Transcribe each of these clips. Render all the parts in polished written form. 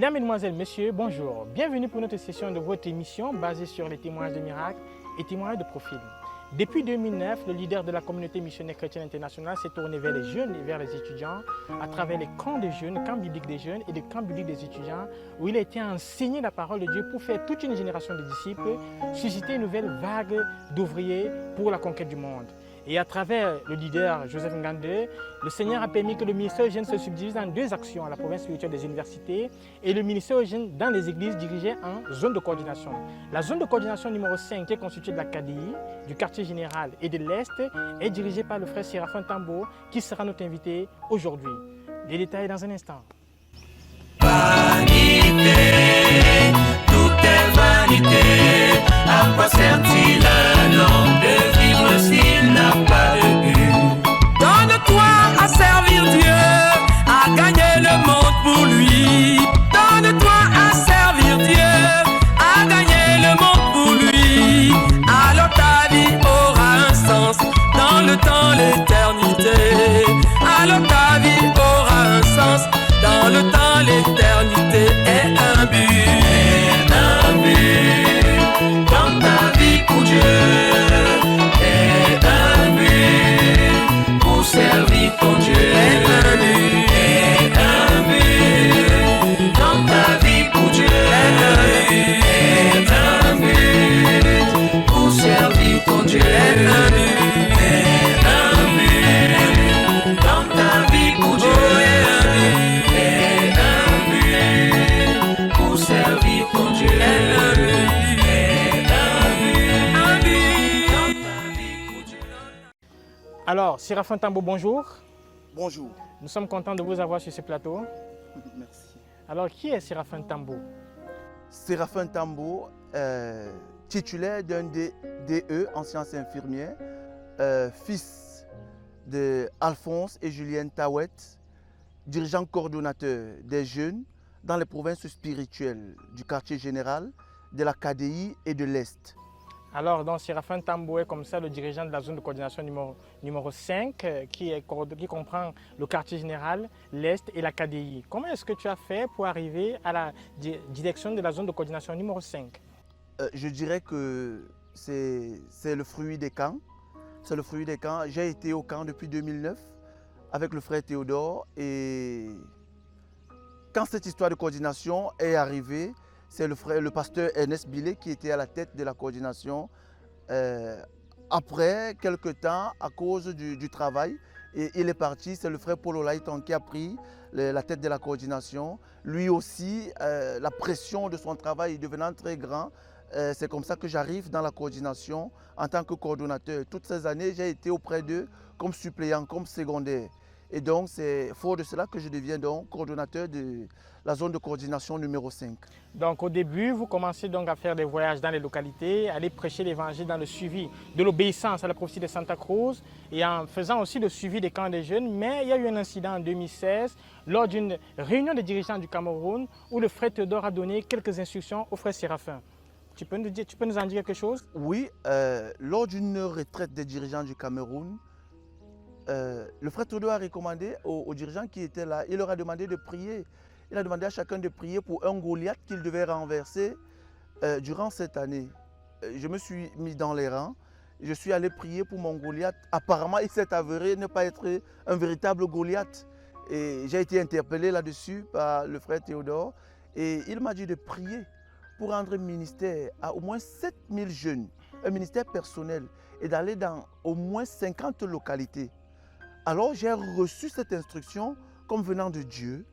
Mesdames, Mesdemoiselles, Messieurs, bonjour. Bienvenue pour notre session de votre émission basée sur les témoignages de miracles et témoignages de profil. Depuis 2009, le leader de la communauté missionnaire chrétienne internationale s'est tourné vers les jeunes et vers les étudiants à travers les camps des jeunes, camps bibliques des jeunes et les camps bibliques des étudiants où il a été enseigné la parole de Dieu pour faire toute une génération de disciples, susciter une nouvelle vague d'ouvriers pour la conquête du monde. Et à travers le leader Joseph Ngande, le Seigneur a permis que le ministère aux jeunes se subdivise en deux actions, à la province spirituelle des universités et le ministère aux jeunes dans les églises dirigées en zone de coordination. La zone de coordination numéro 5, qui est constituée de la KDI, du quartier général et de l'Est, est dirigée par le frère Séraphin Tambo, qui sera notre invité aujourd'hui. Les détails dans un instant. Vanité, tout est vanité. À quoi sert-il un homme de vivre s'il n'a pas de but? Donne-toi à servir Dieu, à gagner le monde pour lui. Donne-toi à servir Dieu, à gagner le monde pour lui. Alors ta vie aura un sens dans le temps, l'éternité. Alors ta vie aura un sens dans le temps, l'éternité. Et un but, dans ta vie pour Dieu. Et un but pour servir ton Dieu. Et un but dans ta vie pour Dieu. Et un but pour servir ton Dieu. Et un but dans ta vie pour Dieu. Et un but pour servir ton Dieu. Alors, Séraphin Tambo, bonjour. Bonjour. Nous sommes contents de vous avoir sur ce plateau. Merci. Alors, qui est Séraphin Tambo? Séraphin Tambo, titulaire d'un DE en sciences infirmières, fils de Alphonse et Julienne Tawet, dirigeant coordonnateur des jeunes dans les provinces spirituelles du quartier général, de la KDI et de l'Est. Alors, donc, Séraphin Tambo est comme ça le dirigeant de la zone de coordination numéro 5 qui comprend le quartier général, l'Est et la KDI. Comment est-ce que tu as fait pour arriver à la direction de la zone de coordination numéro 5? Je dirais que c'est le fruit des camps. C'est le fruit des camps. J'ai été au camp depuis 2009 avec le frère Théodore et quand cette histoire de coordination est arrivée, c'est le pasteur Ernest Billet qui était à la tête de la coordination. Après quelques temps, à cause du travail, et il est parti. C'est le frère Paul Olaïton qui a pris la tête de la coordination. Lui aussi, la pression de son travail devenant très grand, c'est comme ça que j'arrive dans la coordination en tant que coordonnateur. Toutes ces années, j'ai été auprès d'eux comme suppléant, comme secondaire. Et donc, c'est fort de cela que je deviens donc coordonnateur de la zone de coordination numéro 5. Donc, au début, vous commencez donc à faire des voyages dans les localités, aller prêcher l'évangile dans le suivi de l'obéissance à la prophétie de Santa Cruz et en faisant aussi le suivi des camps des jeunes. Mais il y a eu un incident en 2016 lors d'une réunion des dirigeants du Cameroun où le frère Théodore a donné quelques instructions au frère Séraphin. Tu peux nous en dire quelque chose? Oui, lors d'une retraite des dirigeants du Cameroun, le frère Théodore a recommandé aux dirigeants qui étaient là, il leur a demandé de prier. Il a demandé à chacun de prier pour un Goliath qu'il devait renverser durant cette année. Je me suis mis dans les rangs, je suis allé prier pour mon Goliath. Apparemment, il s'est avéré ne pas être un véritable Goliath. Et j'ai été interpellé là-dessus par le frère Théodore et il m'a dit de prier pour rendre ministère à au moins 7000 jeunes, un ministère personnel, et d'aller dans au moins 50 localités. Alors j'ai reçu cette instruction comme venant de Dieu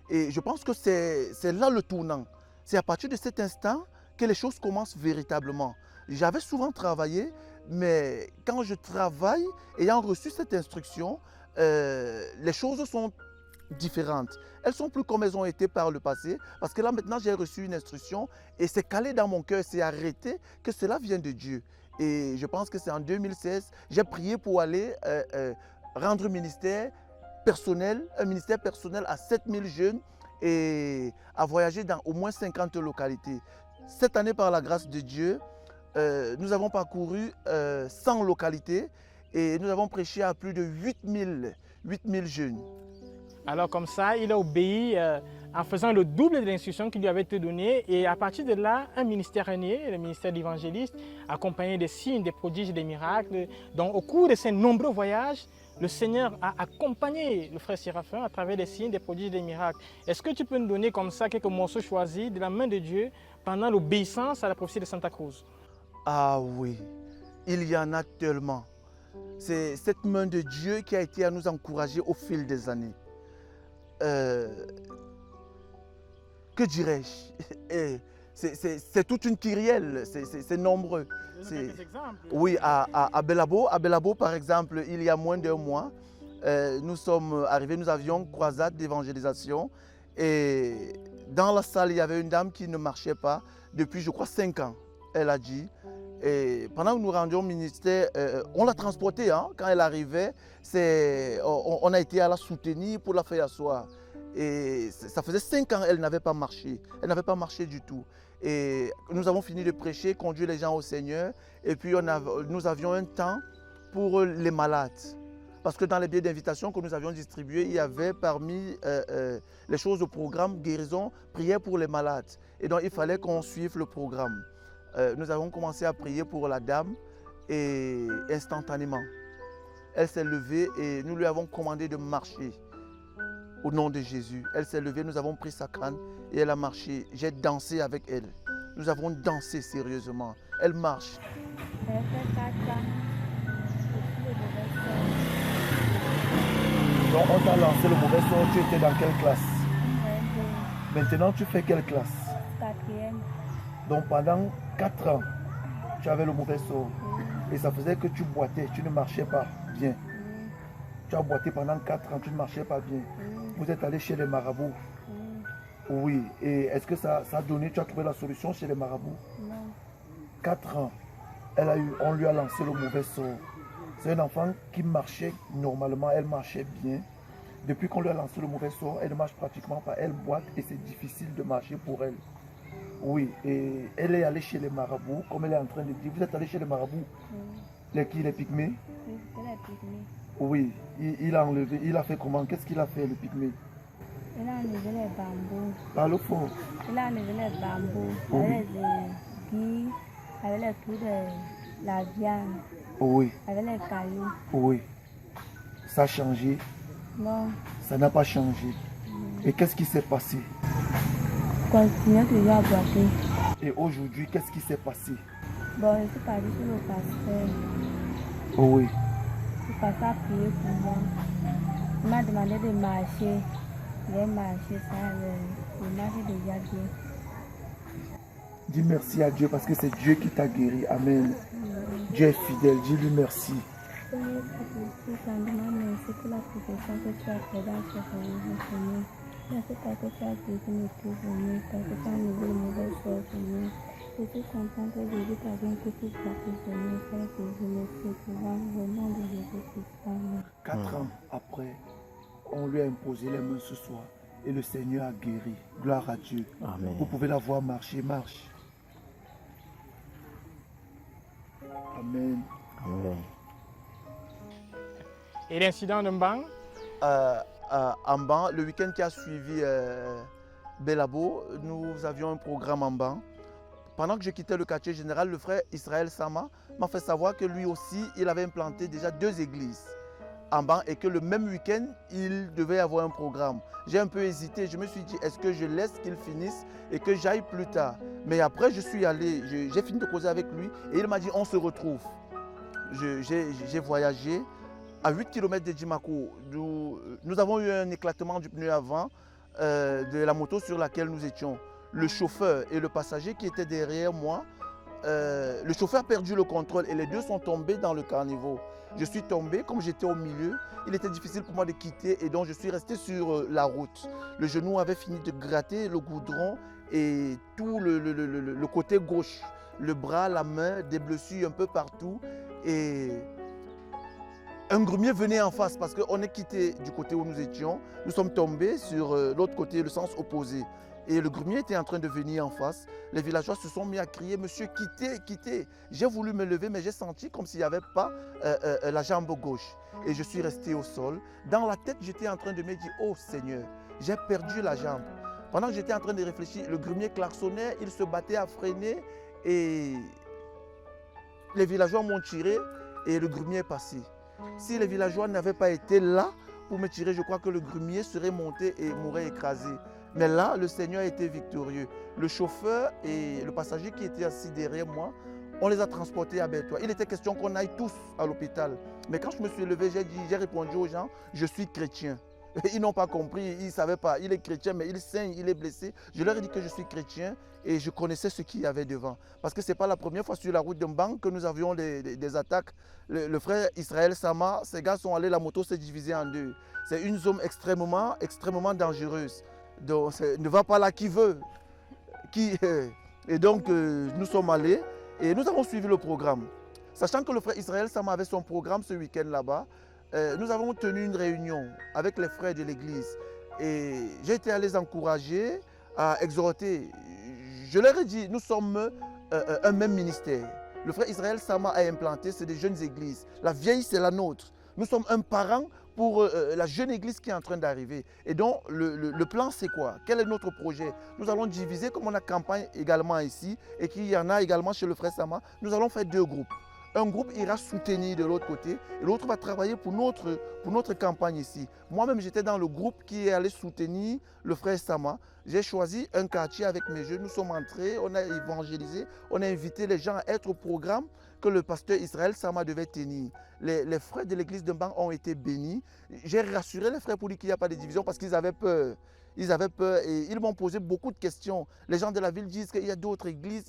et je pense que c'est là le tournant. C'est à partir de cet instant que les choses commencent véritablement. J'avais souvent travaillé, mais quand je travaille, ayant reçu cette instruction, les choses sont différentes. Elles sont plus comme elles ont été par le passé parce que là maintenant j'ai reçu une instruction et c'est calé dans mon cœur, c'est arrêté que cela vient de Dieu. Et je pense que c'est en 2016, j'ai prié pour aller rendre un ministère personnel à 7000 jeunes et à voyager dans au moins 50 localités. Cette année, par la grâce de Dieu, nous avons parcouru 100 localités et nous avons prêché à plus de 8000 jeunes. Alors comme ça, il a obéi en faisant le double de l'instruction qui lui avait été donnée. Et à partir de là, un ministère est né, le ministère d'évangéliste, accompagné des signes, des prodiges et des miracles. Donc au cours de ces nombreux voyages, le Seigneur a accompagné le frère Séraphin à travers des signes, des prodiges et des miracles. Est-ce que tu peux nous donner comme ça quelques morceaux choisis de la main de Dieu pendant l'obéissance à la prophétie de Santa Cruz? Ah oui, il y en a tellement. C'est cette main de Dieu qui a été à nous encourager au fil des années. Que dirais-je? C'est toute une kyrielle, c'est nombreux. Quelques exemples. Oui, à Belabo, par exemple, il y a moins d'un mois, nous sommes arrivés, nous avions croisade d'évangélisation et dans la salle, il y avait une dame qui ne marchait pas depuis, je crois, 5 ans, elle a dit. Et pendant que nous rendions au ministère, on l'a transportée. Hein, quand elle arrivait, on a été à la soutenir pour la faire asseoir. Et ça faisait 5 ans qu'elle n'avait pas marché. Elle n'avait pas marché du tout. Et nous avons fini de prêcher, conduire les gens au Seigneur. Et puis nous avions un temps pour les malades. Parce que dans les billets d'invitation que nous avions distribués, il y avait parmi les choses au programme guérison, prière pour les malades. Et donc il fallait qu'on suive le programme. Nous avons commencé à prier pour la dame et instantanément, elle s'est levée et nous lui avons commandé de marcher au nom de Jésus. Elle s'est levée, nous avons pris sa canne et elle a marché. J'ai dansé avec elle. Nous avons dansé sérieusement. Elle marche. Donc on t'a lancé le mauvais sort, tu étais dans quelle classe? Maintenant tu fais quelle classe? 4e. Donc pendant 4 ans, tu avais le mauvais sort. Et ça faisait que tu boitais, tu ne marchais pas bien. Tu as boité pendant 4 ans, tu ne marchais pas bien. Vous êtes allé chez les marabouts. Oui. Et est-ce que ça a donné, tu as trouvé la solution chez les marabouts? Non. 4 ans, on lui a lancé le mauvais sort. C'est un enfant qui marchait normalement, elle marchait bien. Depuis qu'on lui a lancé le mauvais sort, elle ne marche pratiquement pas, elle boite et c'est difficile de marcher pour elle. Oui, et elle est allée chez les marabouts, comme elle est en train de dire. Vous êtes allé chez les marabouts? Les pygmées? Oui, c'est la pygmée. Oui, il a enlevé, il a fait comment? Qu'est-ce qu'il a fait, le pygmée? Il a enlevé les bambous. Parle fort. Il a enlevé les bambous Oui. avec les billes, avec les trous de la viande, Oui, avec les cailloux. oui. Ça a changé? Non, Ça n'a pas changé. Et qu'est-ce qui s'est passé? continue toujours à boiter. Et aujourd'hui, qu'est-ce qui s'est passé? Bon, je suis partie sur le pasteur. Oui. Je suis passée à prier pour moi. Il m'a demandé de marcher. J'ai marché, ça, le marche déjà bien. Dis merci à Dieu parce que c'est Dieu qui t'a guéri. Amen. Dieu est fidèle. Dis-lui merci. Seigneur, merci pour la protection que tu as fait dans ce réunion, Seigneur. Merci parce que tu as guéri mes pieds, Seigneur, parce que tu as enlevé le mauvais sort, Seigneur. Je suis contente que Jésus t'a bien que tu sois Seigneur, Père, que je le sais souvent, au nom de Jésus-Christ. Amen. 4 ans après, on lui a imposé les mains ce soir et le Seigneur a guéri. Gloire à Dieu. Amen. Vous pouvez la voir marcher, marche. Amen. Amen. Et l'incident de Mbang? En Ban, le week-end qui a suivi Belabo, nous avions un programme en Ban. Pendant que je quittais le quartier général, le frère Israël Sama m'a fait savoir que lui aussi, il avait implanté déjà 2 églises en Ban et que le même week-end, il devait avoir un programme. J'ai un peu hésité, je me suis dit, est-ce que je laisse qu'il finisse et que j'aille plus tard? Mais après, je suis allé, j'ai fini de causer avec lui et il m'a dit, on se retrouve. J'ai voyagé à 8 km de Djimako. Nous avons eu un éclatement du pneu avant de la moto sur laquelle nous étions. Le chauffeur et le passager qui étaient derrière moi, le chauffeur a perdu le contrôle et les deux sont tombés dans le caniveau. Je suis tombé, comme j'étais au milieu, il était difficile pour moi de quitter et donc je suis resté sur la route. Le genou avait fini de gratter le goudron et tout le côté gauche, le bras, la main, des blessures un peu partout. Et un grumier venait en face parce qu'on est quitté du côté où nous étions. Nous sommes tombés sur l'autre côté, le sens opposé. Et le grumier était en train de venir en face. Les villageois se sont mis à crier « Monsieur, quittez, quittez !» J'ai voulu me lever, mais j'ai senti comme s'il n'y avait pas la jambe gauche. Et je suis resté au sol. Dans la tête, j'étais en train de me dire « Oh Seigneur, j'ai perdu la jambe. » Pendant que j'étais en train de réfléchir, le grumier klaxonnait, il se battait à freiner et les villageois m'ont tiré et le grumier est passé. Si les villageois n'avaient pas été là pour me tirer, je crois que le grumier serait monté et m'aurait écrasé. Mais là, le Seigneur a été victorieux. Le chauffeur et le passager qui étaient assis derrière moi, on les a transportés à Bertois. Il était question qu'on aille tous à l'hôpital. Mais quand je me suis levé, j'ai répondu aux gens, je suis chrétien. Ils n'ont pas compris, ils ne savaient pas. Il est chrétien, mais il saigne, il est blessé. Je leur ai dit que je suis chrétien et je connaissais ce qu'il y avait devant. Parce que ce n'est pas la première fois sur la route de Mbang que nous avions des attaques. Le frère Israël Sama, ces gars sont allés, la moto s'est divisée en deux. C'est une zone extrêmement dangereuse. Donc, ne va pas là qui veut. Et donc, nous sommes allés et nous avons suivi le programme. Sachant que le frère Israël Sama avait son programme ce week-end là-bas, nous avons tenu une réunion avec les frères de l'église et j'ai été à les encourager, à exhorter. Je leur ai dit, nous sommes un même ministère. Le frère Israël Sama a implanté, c'est des jeunes églises. La vieille, c'est la nôtre. Nous sommes un parent pour la jeune église qui est en train d'arriver. Et donc, le plan, c'est quoi? Quel est notre projet? Nous allons diviser, comme on a campagne également ici, et qu'il y en a également chez le frère Sama, nous allons faire deux groupes. Un groupe ira soutenir de l'autre côté et l'autre va travailler pour notre campagne ici. Moi-même, j'étais dans le groupe qui est allé soutenir le frère Sama. J'ai choisi un quartier avec mes jeunes. Nous sommes entrés, on a évangélisé, on a invité les gens à être au programme que le pasteur Israël Sama devait tenir. Les frères de l'église de Mbang ont été bénis. J'ai rassuré les frères pour dire qu'il n'y a pas de division parce qu'ils avaient peur. Ils avaient peur et ils m'ont posé beaucoup de questions. Les gens de la ville disent qu'il y a d'autres églises,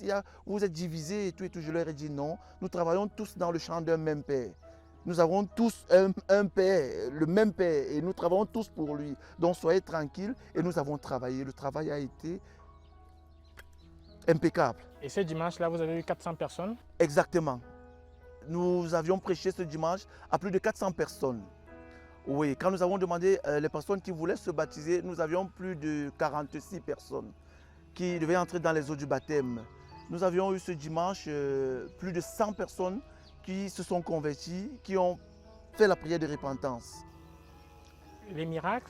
vous êtes divisés et tout. Je leur ai dit non. Nous travaillons tous dans le champ d'un même Père. Nous avons tous un Père, le même Père et nous travaillons tous pour lui. Donc soyez tranquilles et nous avons travaillé. Le travail a été impeccable. Et ce dimanche-là, vous avez eu 400 personnes? Exactement. Nous avions prêché ce dimanche à plus de 400 personnes. Oui, quand nous avons demandé les personnes qui voulaient se baptiser, nous avions plus de 46 personnes qui devaient entrer dans les eaux du baptême. Nous avions eu ce dimanche plus de 100 personnes qui se sont converties, qui ont fait la prière de repentance. Les miracles?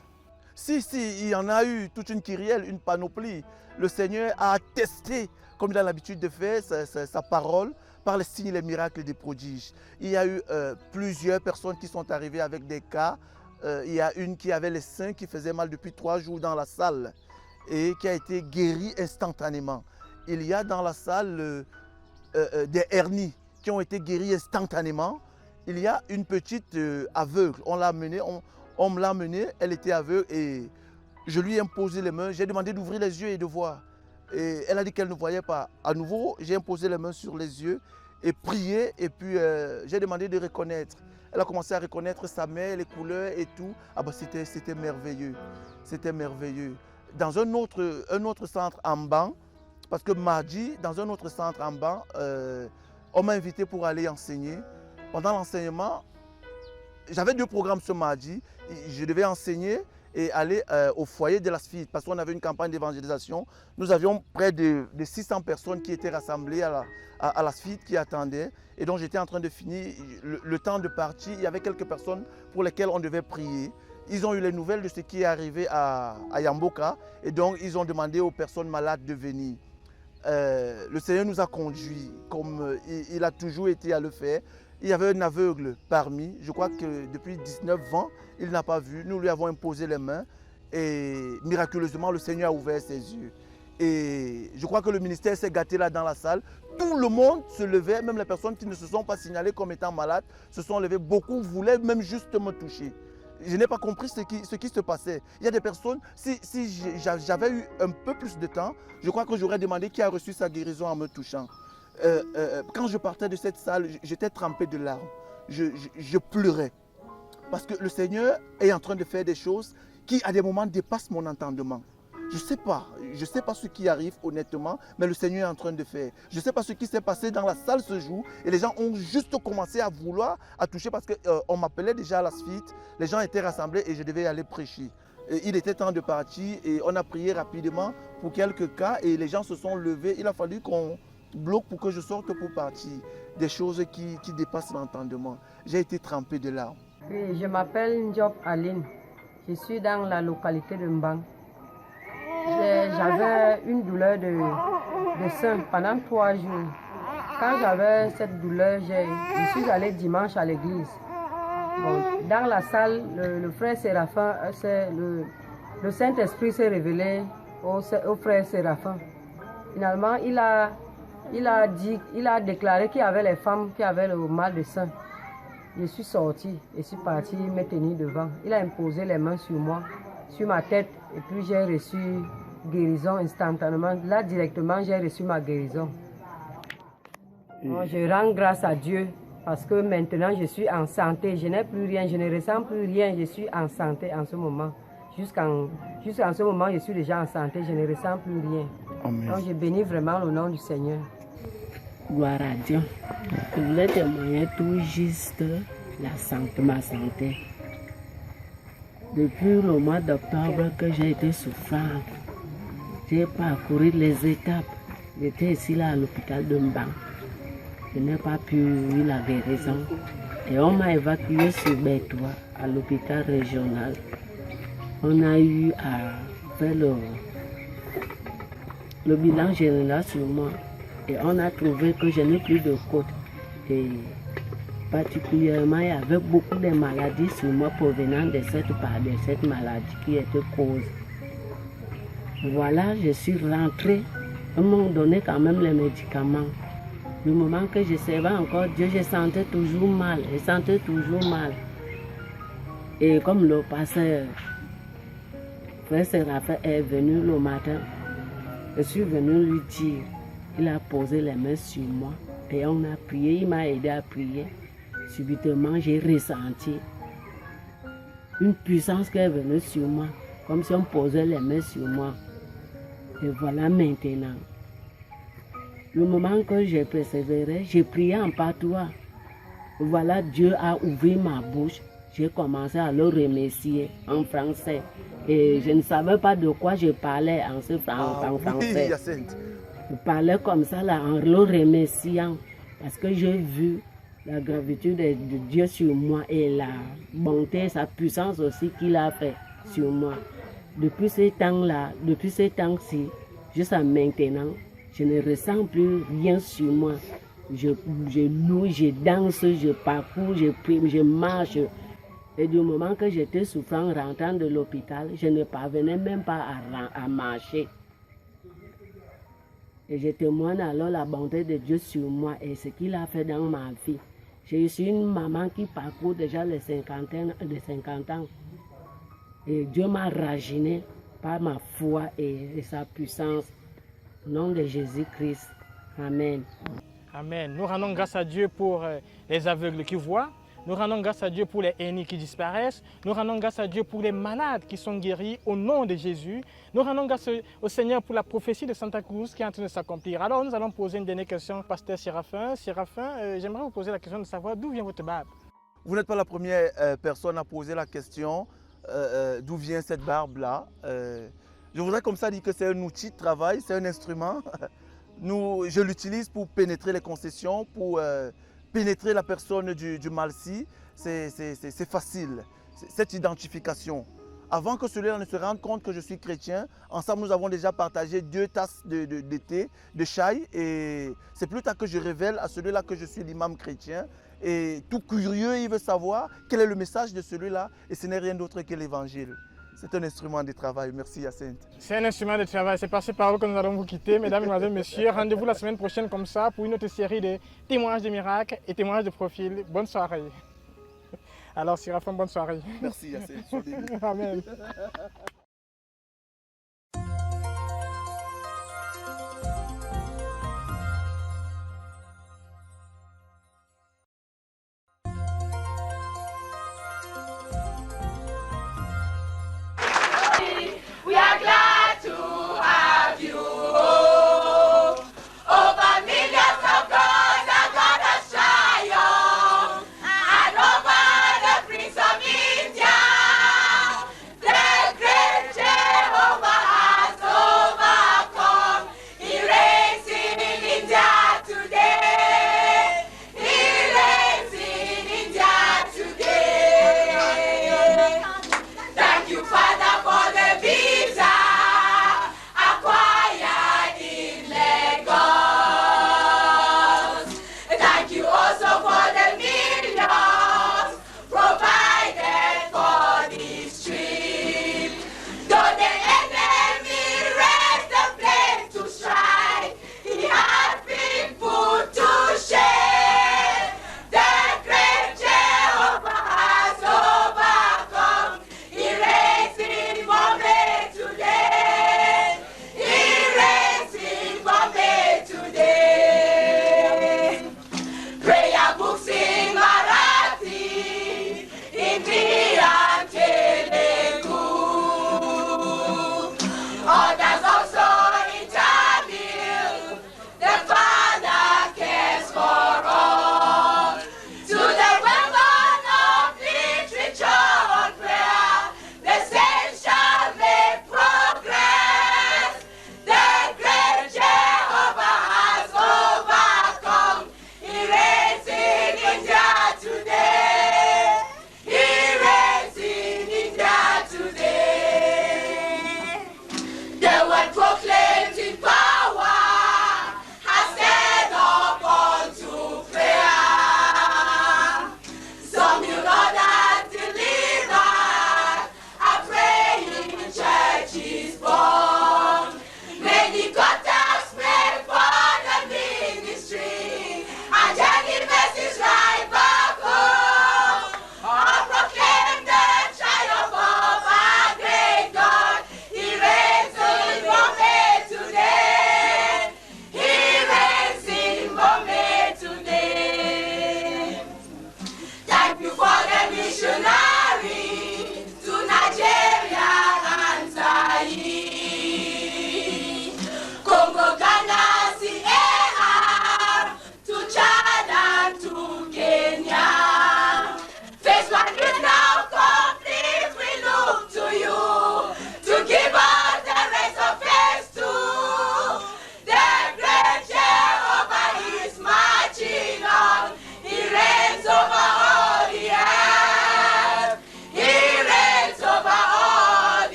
Si, il y en a eu toute une kyrielle, une panoplie. Le Seigneur a attesté, comme il a l'habitude de faire, sa parole, par les signes, les miracles et des prodiges. Il y a eu plusieurs personnes qui sont arrivées avec des cas. Il y a une qui avait les seins qui faisait mal depuis 3 jours dans la salle et qui a été guérie instantanément. Il y a dans la salle des hernies qui ont été guéries instantanément. Il y a une petite aveugle. On l'a amenée, on me l'a amenée, elle était aveugle et je lui ai imposé les mains. J'ai demandé d'ouvrir les yeux et de voir. Et elle a dit qu'elle ne voyait pas. À nouveau, j'ai imposé les mains sur les yeux et prié. Et puis, j'ai demandé de reconnaître. Elle a commencé à reconnaître sa mère, les couleurs et tout. Ah ben, c'était merveilleux. C'était merveilleux. Dans un autre centre en banc, parce que mardi, dans un autre centre en banc, on m'a invité pour aller enseigner. Pendant l'enseignement, j'avais 2 programmes ce mardi. Je devais enseigner et aller au foyer de la SFIT parce qu'on avait une campagne d'évangélisation. Nous avions près de 600 personnes qui étaient rassemblées à la SFIT qui attendaient. Et donc j'étais en train de finir le temps de partir. Il y avait quelques personnes pour lesquelles on devait prier. Ils ont eu les nouvelles de ce qui est arrivé à Yamboka et donc ils ont demandé aux personnes malades de venir. Le Seigneur nous a conduits comme il a toujours été à le faire. Il y avait un aveugle parmi, je crois que depuis 19 ans, il n'a pas vu. Nous lui avons imposé les mains et miraculeusement, le Seigneur a ouvert ses yeux. Et je crois que le ministère s'est gâté là dans la salle. Tout le monde se levait, même les personnes qui ne se sont pas signalées comme étant malades, se sont levées. Beaucoup voulaient même juste me toucher. Je n'ai pas compris ce qui se passait. Il y a des personnes, si j'avais eu un peu plus de temps, je crois que j'aurais demandé qui a reçu sa guérison en me touchant. Quand je partais de cette salle, j'étais trempé de larmes. Je pleurais. Parce que le Seigneur est en train de faire des choses qui, à des moments, dépassent mon entendement. Je ne sais pas ce qui arrive honnêtement, mais le Seigneur est en train de faire. Je ne sais pas ce qui s'est passé dans la salle ce jour et les gens ont juste commencé à vouloir toucher parce qu'on m'appelait déjà à la suite. Les gens étaient rassemblés et je devais aller prêcher. Et il était temps de partir et on a prié rapidement pour quelques cas et les gens se sont levés. Il a fallu qu'on bloque pour que je sorte pour partir. Des choses qui dépassent l'entendement. J'ai été trempé de larmes. Oui, je m'appelle Ndiop Aline. Je suis dans la localité de Mbang. j'avais une douleur de sein pendant 3 jours. Quand j'avais cette douleur, je suis allée dimanche à l'église. Bon, dans la salle, le frère Séraphin, le Saint-Esprit s'est révélé au frère Séraphin. Finalement, il a déclaré qu'il y avait les femmes qui avaient le mal de sein. Je suis sortie et suis partie me tenir devant. Il a imposé les mains sur moi, sur ma tête, et puis j'ai reçu guérison instantanément. Là, directement, j'ai reçu ma guérison. Je rends grâce à Dieu parce que maintenant, je suis en santé. Je n'ai plus rien, je ne ressens plus rien. Je suis en santé en ce moment. Jusqu'en ce moment, je suis déjà en santé. Je ne ressens plus rien. Amen. Donc, je bénis vraiment le nom du Seigneur. Gloire à Dieu. Je voulais témoigner tout juste ma santé. Depuis le mois d'octobre que j'ai été souffrante, j'ai parcouru les étapes. J'étais ici là à l'hôpital de Mbang. Je n'ai pas pu eu la guérison. Et on m'a évacué sur Bétois à l'hôpital régional. On a eu à faire le bilan général sur moi. Et on a trouvé que je n'ai plus de côte. Et particulièrement, il y avait beaucoup de maladies sur moi provenant de cette maladie qui était cause. Voilà, je suis rentrée. Ils m'ont donné quand même les médicaments. Du moment que je servais encore Dieu, je sentais toujours mal. Et comme le pasteur, frère Séraphin est venu le matin, je suis venue lui dire. Il a posé les mains sur moi et on a prié, il m'a aidé à prier. Subitement, j'ai ressenti une puissance qui est venue sur moi, comme si on posait les mains sur moi. Et voilà maintenant. Le moment que j'ai persévéré, j'ai prié en patois. Voilà, Dieu a ouvert ma bouche. J'ai commencé à le remercier en français. Et je ne savais pas de quoi je parlais en français. Je parlais comme ça là, en le remerciant parce que j'ai vu la gravité de Dieu sur moi et la bonté, sa puissance aussi qu'il a fait sur moi. Depuis ces temps-ci, jusqu'à maintenant, je ne ressens plus rien sur moi. Je loue, je danse, je parcours, je prie, je marche. Et du moment que j'étais souffrant rentrant de l'hôpital, je ne parvenais même pas à marcher. Et je témoigne alors la bonté de Dieu sur moi et ce qu'il a fait dans ma vie. Je suis une maman qui parcourt déjà les 50 ans. Et Dieu m'a rajeuni par ma foi et sa puissance. Au nom de Jésus-Christ. Amen. Amen. Nous rendons grâce à Dieu pour les aveugles qui voient. Nous rendons grâce à Dieu pour les hennis qui disparaissent. Nous rendons grâce à Dieu pour les malades qui sont guéris au nom de Jésus. Nous rendons grâce au Seigneur pour la prophétie de Santa Cruz qui est en train de s'accomplir. Alors nous allons poser une dernière question, pasteur Séraphin. Séraphin, j'aimerais vous poser la question de savoir d'où vient votre barbe. Vous n'êtes pas la première personne à poser la question d'où vient cette barbe-là. Je voudrais comme ça dire que c'est un outil de travail, c'est un instrument. Je l'utilise pour pénétrer les concessions, pour pénétrer la personne du mal-ci. C'est facile, cette identification. Avant que celui-là ne se rende compte que je suis chrétien, ensemble nous avons déjà partagé 2 tasses de thé, de chai. Et c'est plus tard que je révèle à celui-là que je suis l'imam chrétien. Et tout curieux, il veut savoir quel est le message de celui-là. Et ce n'est rien d'autre que l'évangile. C'est un instrument de travail. Merci Hyacinthe. C'est un instrument de travail. C'est par ces paroles que nous allons vous quitter. Mesdames, Mesdemoiselles, Messieurs, rendez-vous la semaine prochaine comme ça pour une autre série de témoignages de miracles et témoignages de profil. Bonne soirée. Alors, Séraphin, bonne soirée. Merci Hyacinthe. Amen. We are glad to have you. Oh, over millions of gods that God has triumphed, and over the Prince of India, the great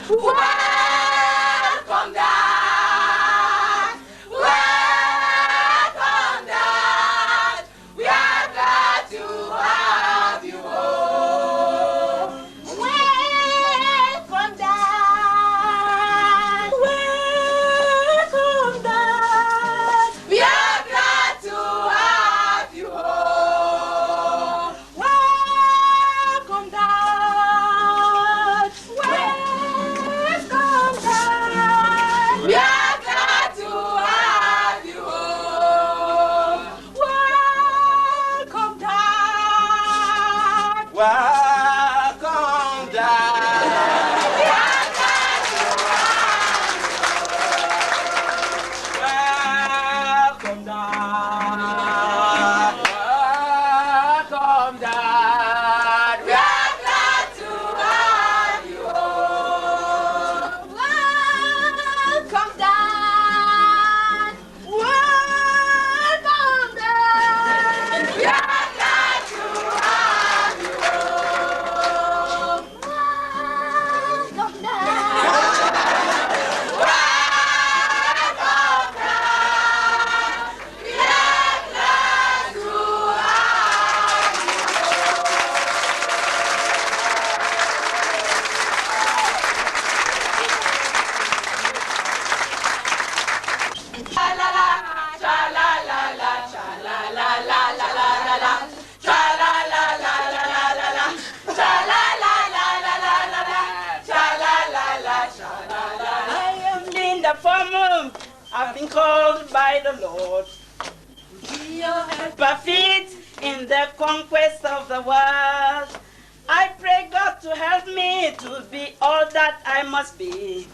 Welcome, Dad. Welcome, Dad. We are glad to have you home. Welcome, Dad. Welcome, Dad. We are glad to have you home. Welcome, Dad. Welcome, Dad. We are glad to have you home. Welcome, Dad. Welcome, Dad. We are glad to Welcome, Dad. Welcome, Dad. We are glad to have you home. Welcome, Dad. Welcome, Dad. We are glad to have you home. Welcome, Dad. Welcome, Dad. We are glad to I am Linda Farmer. I've been called by the Lord to be your helper feet in the conquest of the world. I pray God to help me to be all that I must be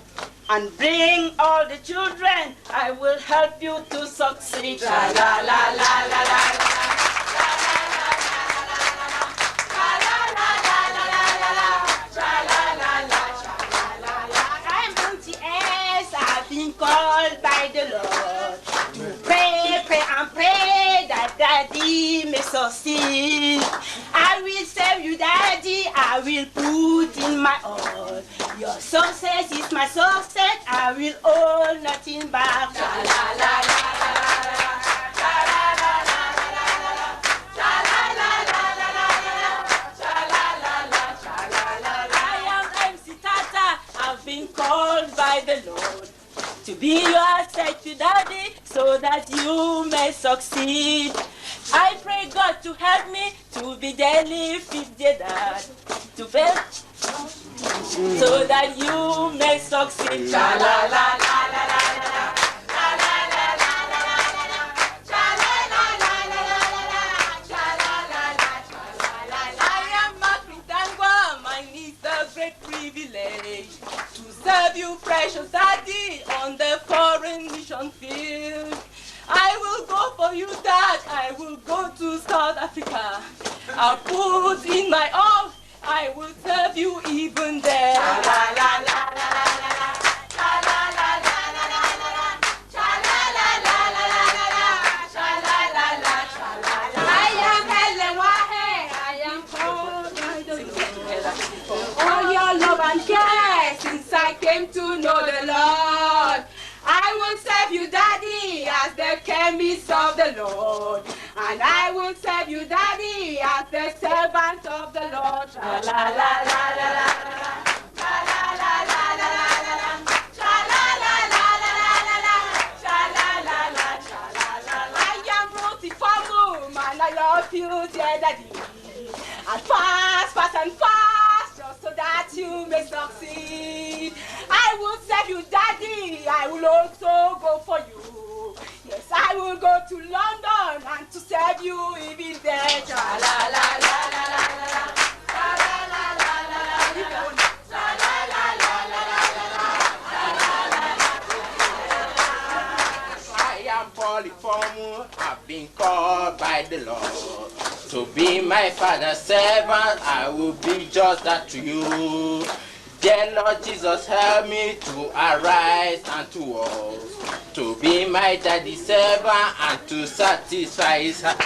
and bring all the children. I will help you to succeed. La la la la la la. I'm Auntie S. I've been called by the Lord to pray, pray and pray that Daddy may succeed. I will serve you, Daddy. I will put in my all. Your success is my success. I will hold nothing back. La la la la la la. I am MC Tata. I've been called by the Lord to be your safety daddy so that you may succeed. I pray God to help me to be daily fit dad to fail so that you may succeed. La la la la la la la. I am Mark Tangwa. Mine is a great privilege to serve you, precious daddy, on the foreign mission field. I will go for you, Dad. I will go to South Africa. I'll put in my all. I will serve you even there. La la la la la la la. La la la la la la la. La la la la la la la. La la la la la la. I am Helen Wahe. I am called by the Lord for all your love and care since I came to know the Lord. I will serve you, Daddy, as the chemist of the Lord. And I will serve you, Daddy, as the servant of the Lord. La la la la la la la. La la la la la la la. La la la la la la la. La la la la la la. I am Ruthie Famu, and I love you, dear Daddy. And fast, fast and fast, just so that you may succeed. I will serve you, Daddy. I will also go for you. Yes, I will go to London and to serve you even there. La la la la la la la. La la la la la la. La la la la la la. I am Polyform. I've been called by the Lord to be my father's servant. I will be just that to you. Dear Lord Jesus, help me to arise and to walk, to be my daddy's servant and to satisfy his heart.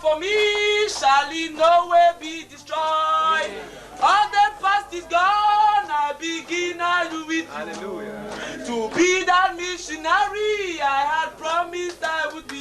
for me shall in no way be destroyed. All the past is gone, I begin anew with you. To be that missionary I had promised I would be.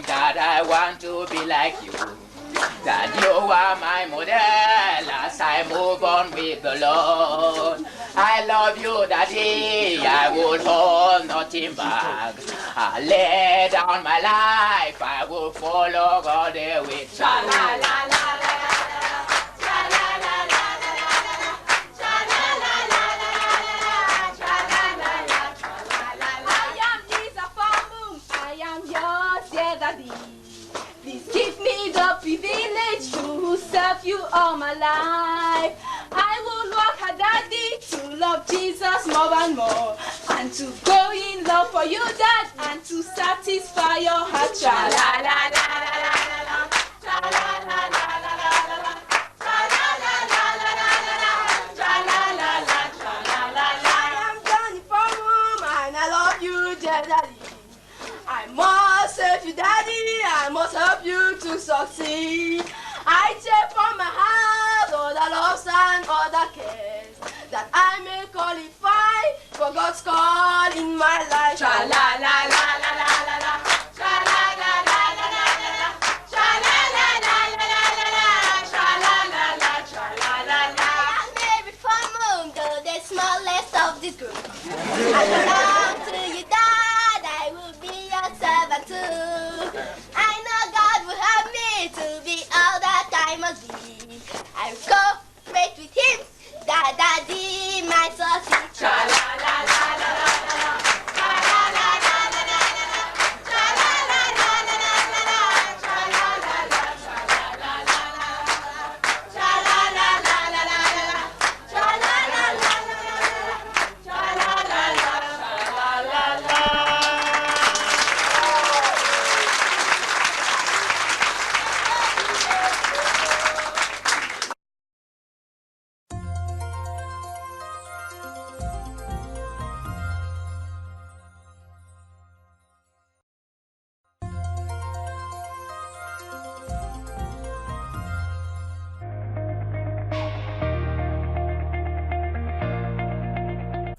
That I want to be like you, that you are my model as I move on with the Lord. I love you, Daddy, I would hold nothing back. I lay down my life, I will follow God the way. Please give me the privilege to serve you all my life. I will work hard, Daddy, to love Jesus more and more, and to go in love for you, Dad, and to satisfy your heart. I'm Johnny from home, and I love you, dear Daddy. I must serve you, Daddy, I must help you to succeed. I take from my heart all the loves and all the cares, that I may qualify for God's call in my life. I may be from home, though the smallest of this group. I belong to you, Dad, I will be your servant too. I know God will help me to be all that I must be. I will cooperate with Him, that Daddy might succeed.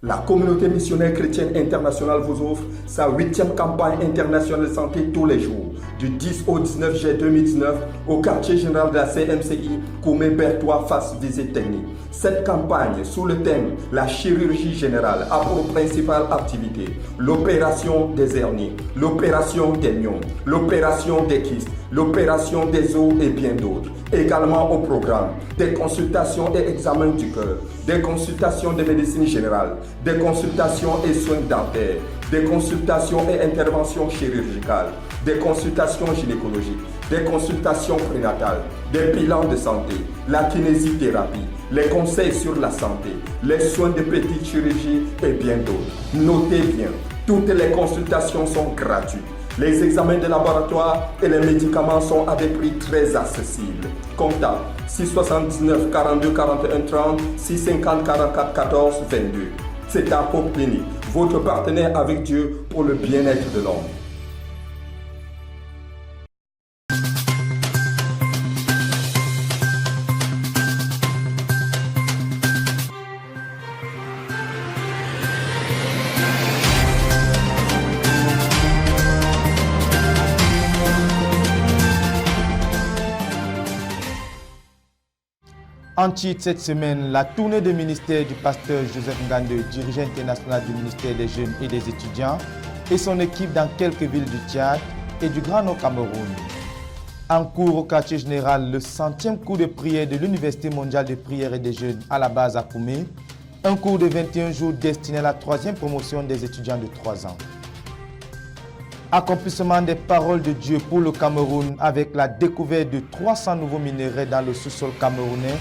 La communauté missionnaire chrétienne internationale vous offre sa 8e campagne internationale de santé tous les jours, du 10 au 19 juillet 2019 au quartier général de la CMCI, Koumé-Bertois, face visite technique. Cette campagne, sous le thème « La chirurgie générale » a pour principale activité l'opération des hernies, l'opération des myoses, l'opération des kystes, l'opération des os et bien d'autres. Également au programme, des consultations et examens du cœur, des consultations de médecine générale, des consultations et soins dentaires, des consultations et interventions chirurgicales, des consultations gynécologiques, des consultations prénatales, des bilans de santé, la kinésithérapie, les conseils sur la santé, les soins de petite chirurgie et bien d'autres. Notez bien, toutes les consultations sont gratuites. Les examens de laboratoire et les médicaments sont à des prix très accessibles. Contact 679 42 41 30 650 44 14 22. C'est à Hope Clinic, votre partenaire avec Dieu pour le bien-être de l'homme. En titre cette semaine, la tournée de ministère du pasteur Joseph Ngande, dirigeant international du ministère des Jeunes et des Étudiants, et son équipe dans quelques villes du Tchad et du Grand Nord Cameroun. En cours au quartier général, le 100e cours de prière de l'Université mondiale de prière et des jeunes à la base à Koumé, un cours de 21 jours destiné à la 3e promotion des étudiants de 3 ans. Accomplissement des paroles de Dieu pour le Cameroun avec la découverte de 300 nouveaux minerais dans le sous-sol camerounais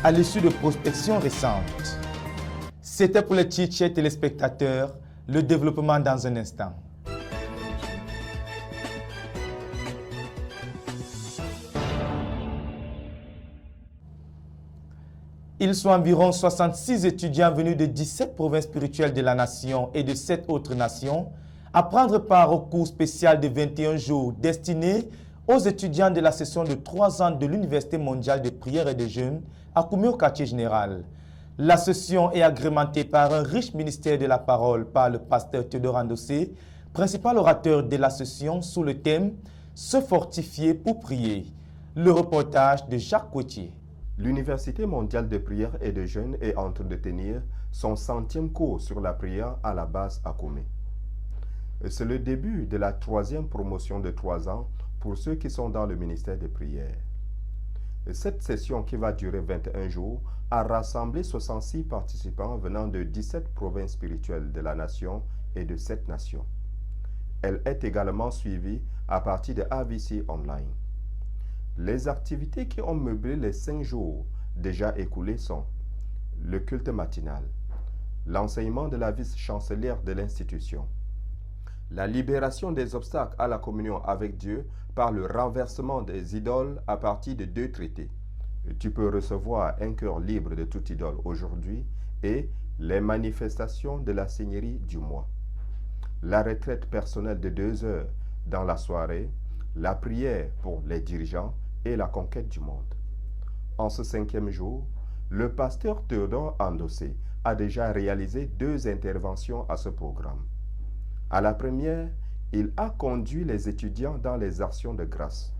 à l'issue de prospections récentes. C'était pour les titres, chers téléspectateurs, le développement dans un instant. Ils sont environ 66 étudiants venus de 17 provinces spirituelles de la nation et de 7 autres nations à prendre part au cours spécial de 21 jours destiné aux étudiants de la session de 3 ans de l'Université mondiale de prière et de jeûne à Koumé au quartier général. La session est agrémentée par un riche ministère de la parole par le pasteur Théodore Andossé, principal orateur de la session sous le thème « Se fortifier pour prier ». Le reportage de Jacques Coutier. L'Université mondiale de prière et de jeûne est en train de tenir son 100e cours sur la prière à la base à Koumé. C'est le début de la 3e promotion de 3 ans pour ceux qui sont dans le ministère des prières. Cette session qui va durer 21 jours a rassemblé 66 participants venant de 17 provinces spirituelles de la nation et de 7 nations. Elle est également suivie à partir de AVC Online. Les activités qui ont meublé les 5 jours déjà écoulés sont le culte matinal, l'enseignement de la vice-chancelière de l'institution, la libération des obstacles à la communion avec Dieu par le renversement des idoles à partir de 2 traités. Tu peux recevoir un cœur libre de toute idole aujourd'hui et les manifestations de la Seigneurie du mois. La retraite personnelle de 2 heures dans la soirée, la prière pour les dirigeants et la conquête du monde. En ce 5e jour, le pasteur Théodore Andossé a déjà réalisé 2 interventions à ce programme. À la première, il a conduit les étudiants dans les actions de grâce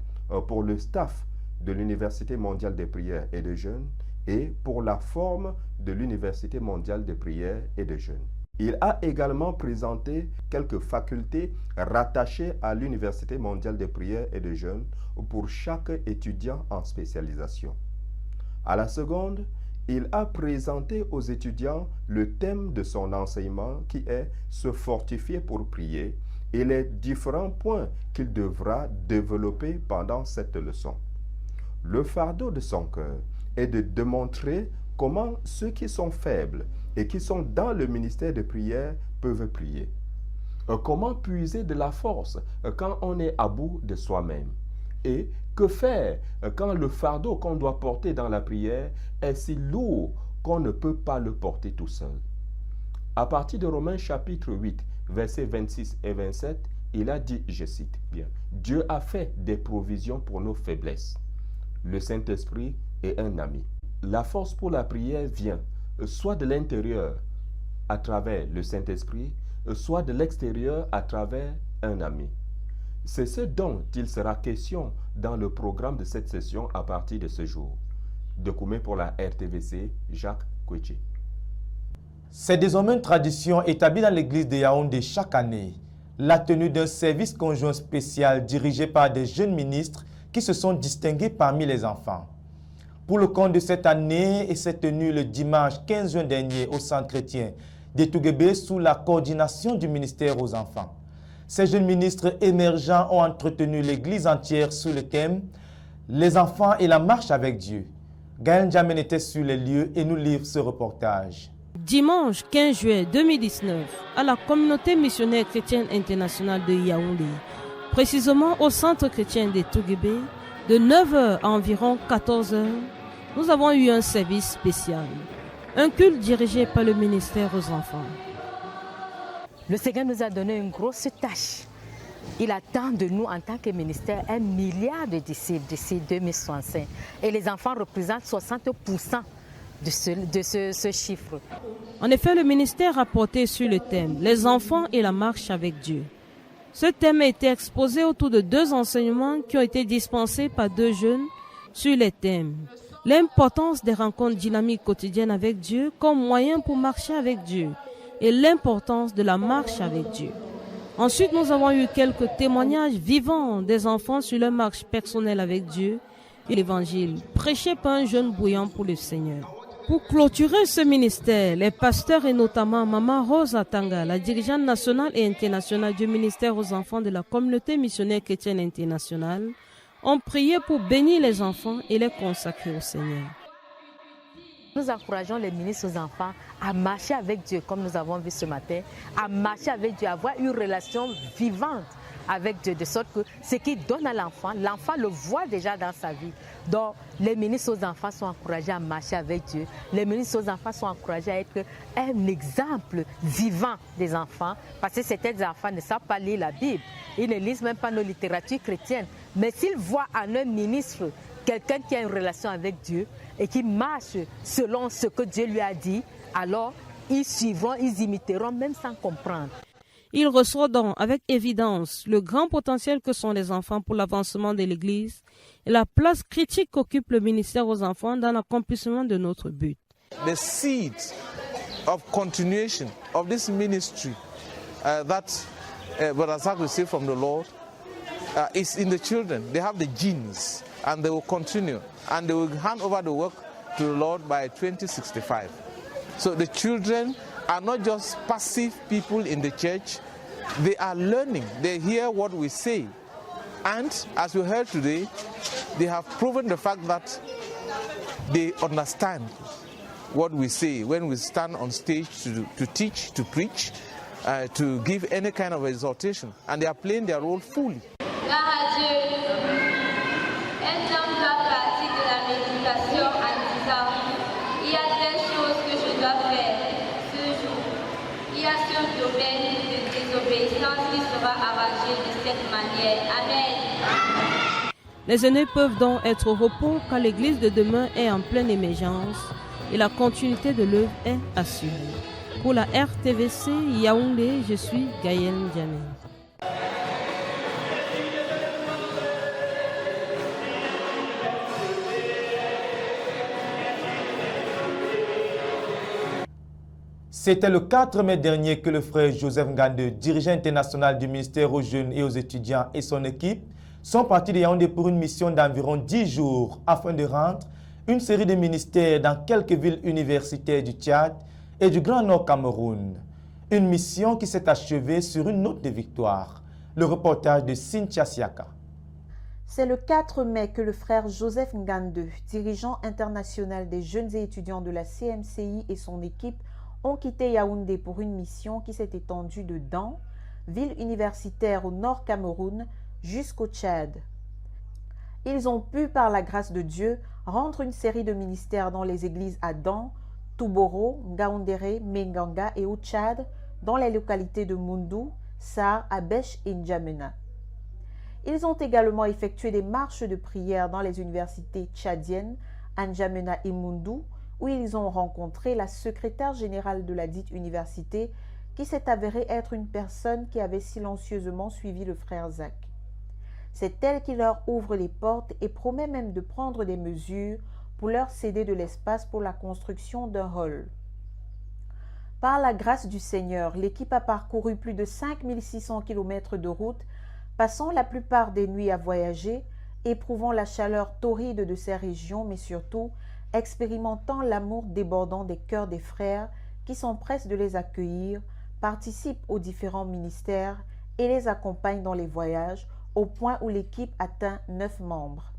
pour le staff de l'Université mondiale de prière et de jeûne et pour la forme de l'Université mondiale de prière et de jeûne. Il a également présenté quelques facultés rattachées à l'Université mondiale de prière et de jeûne pour chaque étudiant en spécialisation. À la seconde, il a présenté aux étudiants le thème de son enseignement qui est « Se fortifier pour prier » et les différents points qu'il devra développer pendant cette leçon. Le fardeau de son cœur est de démontrer comment ceux qui sont faibles et qui sont dans le ministère de prière peuvent prier. Comment puiser de la force quand on est à bout de soi-même? Et que faire quand le fardeau qu'on doit porter dans la prière est si lourd qu'on ne peut pas le porter tout seul? À partir de Romains chapitre 8, versets 26 et 27, il a dit, je cite bien, « Dieu a fait des provisions pour nos faiblesses. Le Saint-Esprit est un ami. » La force pour la prière vient soit de l'intérieur à travers le Saint-Esprit, soit de l'extérieur à travers un ami. C'est ce dont il sera question dans le programme de cette session à partir de ce jour. De Koumé pour la RTVC, Jacques Kouechi. C'est désormais une tradition établie dans l'église de Yaoundé chaque année, la tenue d'un service conjoint spécial dirigé par des jeunes ministres qui se sont distingués parmi les enfants. Pour le compte de cette année, et s'est tenu le dimanche 15 juin dernier au centre chrétien de Touguébé sous la coordination du ministère aux enfants. Ces jeunes ministres émergents ont entretenu l'église entière sous le thème « Les enfants et la marche avec Dieu ». Gaël Ndiamen était sur les lieux et nous livre ce reportage. Dimanche 15 juillet 2019, à la communauté missionnaire chrétienne internationale de Yaoundé, précisément au centre chrétien de Touguébé, de 9h à environ 14h, nous avons eu un service spécial, un culte dirigé par le ministère aux enfants. Le Seigneur nous a donné une grosse tâche. Il attend de nous en tant que ministère 1 milliard de disciples d'ici 2065. Et les enfants représentent 60% de ce chiffre. En effet, le ministère a porté sur le thème « Les enfants et la marche avec Dieu ». Ce thème a été exposé autour de 2 enseignements qui ont été dispensés par 2 jeunes sur les thèmes « L'importance des rencontres dynamiques quotidiennes avec Dieu comme moyen pour marcher avec Dieu » et l'importance de la marche avec Dieu. Ensuite, nous avons eu quelques témoignages vivants des enfants sur leur marche personnelle avec Dieu et l'évangile, prêché par un jeune bouillant pour le Seigneur. Pour clôturer ce ministère, les pasteurs et notamment Maman Rose Atanga, la dirigeante nationale et internationale du ministère aux enfants de la communauté missionnaire chrétienne internationale, ont prié pour bénir les enfants et les consacrer au Seigneur. Nous encourageons les ministres aux enfants à marcher avec Dieu, comme nous avons vu ce matin, à marcher avec Dieu, à avoir une relation vivante avec Dieu, de sorte que ce qu'il donne à l'enfant, l'enfant le voit déjà dans sa vie. Donc, les ministres aux enfants sont encouragés à marcher avec Dieu. Les ministres aux enfants sont encouragés à être un exemple vivant des enfants, parce que certains enfants ne savent pas lire la Bible. Ils ne lisent même pas nos littératures chrétiennes. Mais s'ils voient en un ministre quelqu'un qui a une relation avec Dieu et qui marche selon ce que Dieu lui a dit, alors ils suivront, ils imiteront même sans comprendre. Il ressort donc avec évidence le grand potentiel que sont les enfants pour l'avancement de l'Église et la place critique qu'occupe le ministère aux enfants dans l'accomplissement de notre but. The seed of continuation of this ministry that Brother Zach received from the Lord is in the children. They have the genes and they will continue and they will hand over the work to the Lord by 2065. So the children are not just passive people in the church, they are learning, they hear what we say. And as we heard today, they have proven the fact that they understand what we say when we stand on stage to teach, to preach, to give any kind of exhortation. And they are playing their role fully. Les aînés peuvent donc être au repos car l'Église de demain est en pleine émergence et la continuité de l'œuvre est assurée. Pour la RTVC Yaoundé, je suis Gaël Ndiamé. C'était le 4 mai dernier que le frère Joseph Ngande, dirigeant international du ministère aux jeunes et aux étudiants et son équipe, sont partis de Yaoundé pour une mission d'environ 10 jours afin de rendre une série de ministères dans quelques villes universitaires du Tchad et du Grand Nord Cameroun. Une mission qui s'est achevée sur une note de victoire. Le reportage de Cynthia Siaka. C'est le 4 mai que le frère Joseph Ngande, dirigeant international des jeunes et étudiants de la CMCI et son équipe, ont quitté Yaoundé pour une mission qui s'est étendue de Dan, ville universitaire au nord Cameroun, jusqu'au Tchad. Ils ont pu, par la grâce de Dieu, rendre une série de ministères dans les églises à Dan, Touboro, Ngaoundéré, Menganga et au Tchad, dans les localités de Moundou, Sar, Abèche et N'Djamena. Ils ont également effectué des marches de prière dans les universités tchadiennes, à N'Djamena et Moundou, où ils ont rencontré la secrétaire générale de la dite université qui s'est avérée être une personne qui avait silencieusement suivi le frère Zach. C'est elle qui leur ouvre les portes et promet même de prendre des mesures pour leur céder de l'espace pour la construction d'un hall. Par la grâce du Seigneur, l'équipe a parcouru plus de 5600 km de route, passant la plupart des nuits à voyager, éprouvant la chaleur torride de ces régions, mais surtout expérimentant l'amour débordant des cœurs des frères qui s'empressent de les accueillir, participent aux différents ministères et les accompagnent dans les voyages, au point où l'équipe atteint 9 membres.